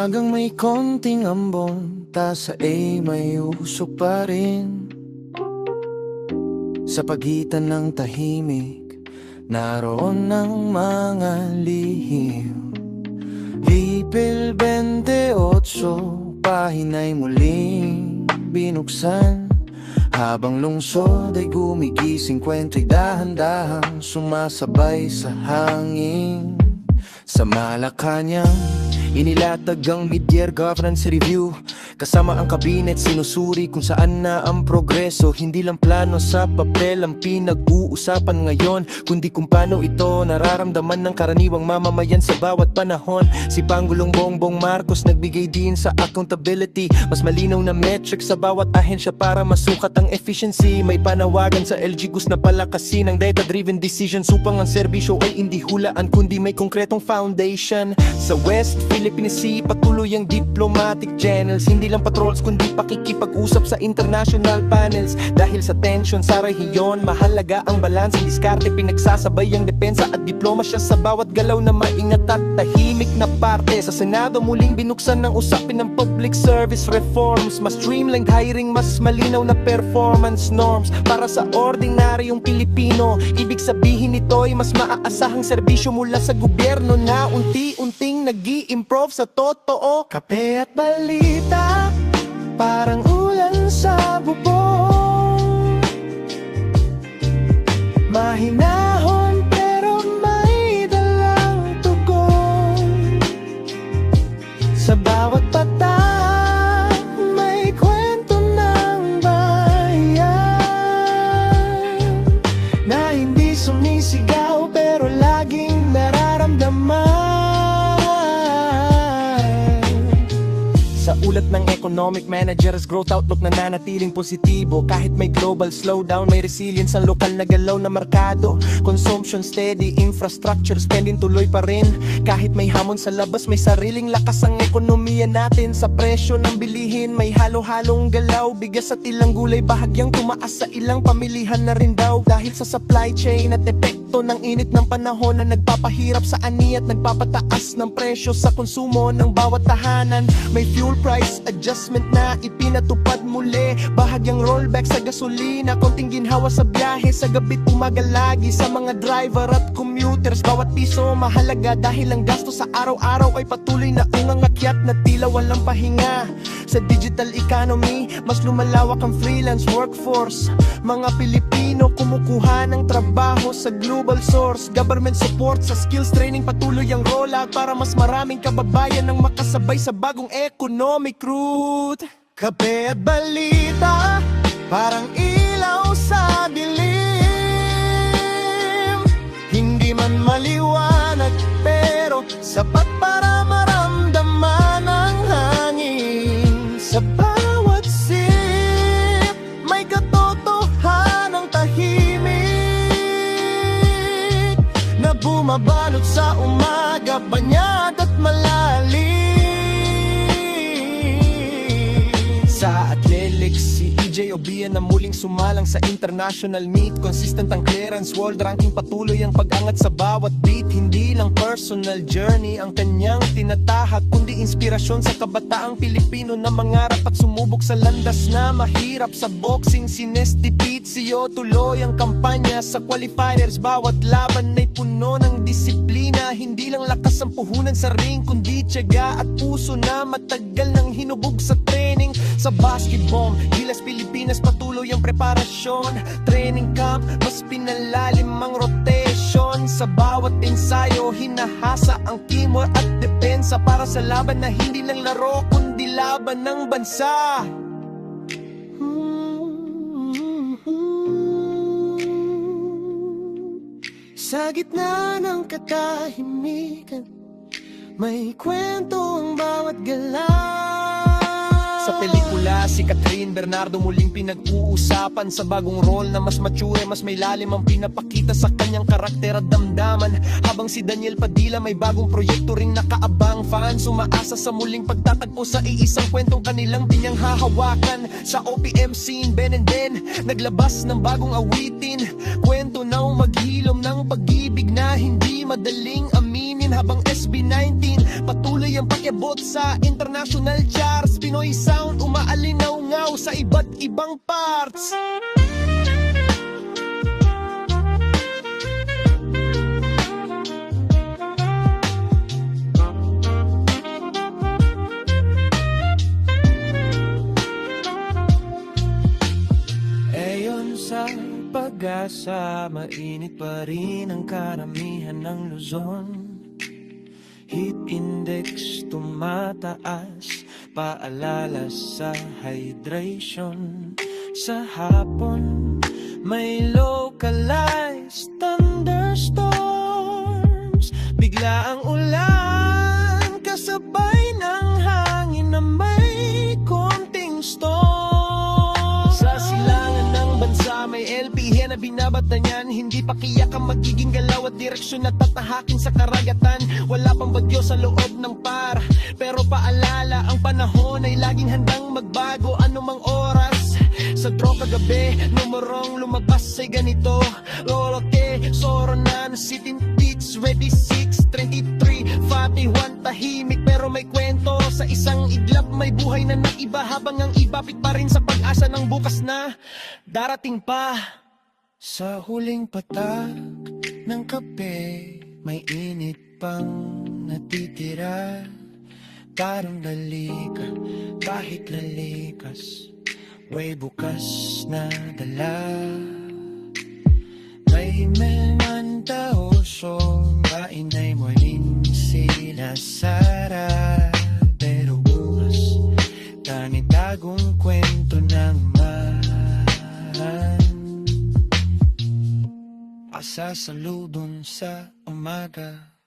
Umagang may konting ambon, tasa ay may usok pa rin. Sa pagitan ng tahimik, naroon ng mga lihim. Hipil 28, pahina'y muling binuksan. Habang lungsod ay gumigising, kwento'y dahan-dahang sumasabay sa hangin. Sa Malacanang, inilatag ang mid-year governance review. Kasama ang kabinet, sinusuri kung saan na ang progreso. Hindi lang plano sa papel ang pinag-uusapan ngayon, kundi kung paano ito nararamdaman ng karaniwang mamamayan sa bawat panahon. Si Pangulong Bongbong Marcos nagbigay din sa accountability, mas malinaw na metrics sa bawat ahensya para masukat ang efficiency. May panawagan sa LGUs na palakasin ang data-driven decisions upang ang serbisyo ay hindi hulaan kundi may konkretong foundation. Sa West Philippine Sea, patuloy ang diplomatic channels, hindi lang patrols kundi pakikipag-usap sa international panels. Dahil sa tension sa rehiyon, mahalaga ang balanseng diskarte, pinagsasabay ang depensa at diplomasya sa bawat galaw na maingat at tahimik na parte. Sa Senado muling binuksan ng usapin ng public service reforms, mas streamlined hiring, mas malinaw na performance norms para sa ordinaryong Pilipino. Ibig sabihin nito'y mas maaasahang serbisyo mula sa gobyerno na unti-unting nag-i-improve sa totoo. Kape at balita, parang ulan sa bubong. Mahinahon pero may dalang tugon. Sa bawat patak, may kwento ng bayan na hindi sumisigaw pero laging nararamdaman. Sa ulat ng economic managers, growth outlook na nanatiling positibo. Kahit may global slowdown, may resilience ang lokal na galaw na merkado. Consumption steady, infrastructure spending tuloy pa rin. Kahit may hamon sa labas, may sariling lakas ang ekonomiya natin. Sa presyo ng bilihin, may halo-halong galaw. Bigas at ilang gulay bahagyang tumaas sa ilang pamilihan na rin daw. Dahil sa supply chain at epekto ng init ng panahon na nagpapahirap sa ani at nagpapataas ng presyo sa konsumo ng bawat tahanan. May fuel price adjustment na ipinatupad muli. Bahagyang rollback sa gasolina, konting ginhawa sa biyahe sa gabi't umaga lagi sa mga driver at commuters. Bawat piso mahalaga dahil ang gasto sa araw-araw ay patuloy na ungangakyat na tila walang pahinga. Sa digital economy, mas lumalawak ang freelance workforce. Mga Pilipino kumukuha ng trabaho sa global source. Government support sa skills training, patuloy ang rollout para mas maraming kababayan ang makasabay sa bagong economic route. Kape at balita, parang ilaw sa dilim. Hindi man maliwanag pero sapat para maramdaman ang hangin. Sa bawat sip, may katotohanang tahimik na bumabalot sa umaga, banyag at malalim. Sa athletics, si EJ Obian na muling sumalang sa international meet. Consistent ang clearance, world ranking, patuloy ang pag-angat sa bawat beat. Hindi lang personal journey ang kanyang tinatahak, kundi inspirasyon sa kabataang Pilipino na mangarap at sumubok sa landas na mahirap. Sa boxing, si Nesty Pizio tuloy ang kampanya sa qualifiers. Bawat laban ay puno ng disiplina, hindi lang lakas ang puhunan sa ring, kundi tiyaga at puso na matagal nang hinubog sa training. Sa basketball, Gilas Pilipinas patuloy ang preparasyon. Training camp, mas pinalalim ang rotation. Sa bawat ensayo, hinahasa ang teamwork at depensa para sa laban na hindi lang laro, kundi laban ng bansa. Sa gitna ng katahimikan, may kwento ang bawat galaw. Sa pelikula, si Catherine Bernardo muling pinag-uusapan. Sa bagong role na mas mature, mas may lalim ang pinapakita sa kanyang karakter at damdaman. Habang si Daniel Padilla may bagong proyekto ring nakaabang. Fans umaasa sa muling pagtatagpo sa iisang kwentong kanilang pinanghahawakan. Sa OPM scene, Ben and Ben naglabas ng bagong awitin, kwento na maghilom ng pag-ibig na hindi madaling aminin. habang SB19 patuloy ang pakyabot sa international charts. Pinoy sound umaalinaw-ngaw sa iba't ibang parts. Ayon sa pag-asa, mainit pa rin ang karamihan ng Luzon. Heat index tumataas, paalala sa hydration. Sa hapon, may localized thunderstorms. Bigla ang ulan, kasabay ng hangin na may konting storm. Sa silangan ng bansa may LPG na binabatan yan. Hindi pa kiyak ang magiging galaw at direksyon na tatahakin sa karagatan. Wala pang bagyo sa loob ng par, pero paalala, ang panahon ay laging handang magbago anumang oras. Sa troka gabi, numerong lumabas ay ganito. Lolote, Soronan, City Beats, Ready 623, Fatih 1, tahimik pero may kwento. Sa isang iglap may buhay na naiba, habang ang iba pit pa rin sa pag-asa ng bukas na darating pa. Sa huling patak ng kape, may init pang natitira. Parang dalika, kahit lalikas, way bukas na dala. May menantaoso, kain ay muling sinasara. Pero bukas, tanitagong kwento ng mahal. Pasasalubong sa umaga.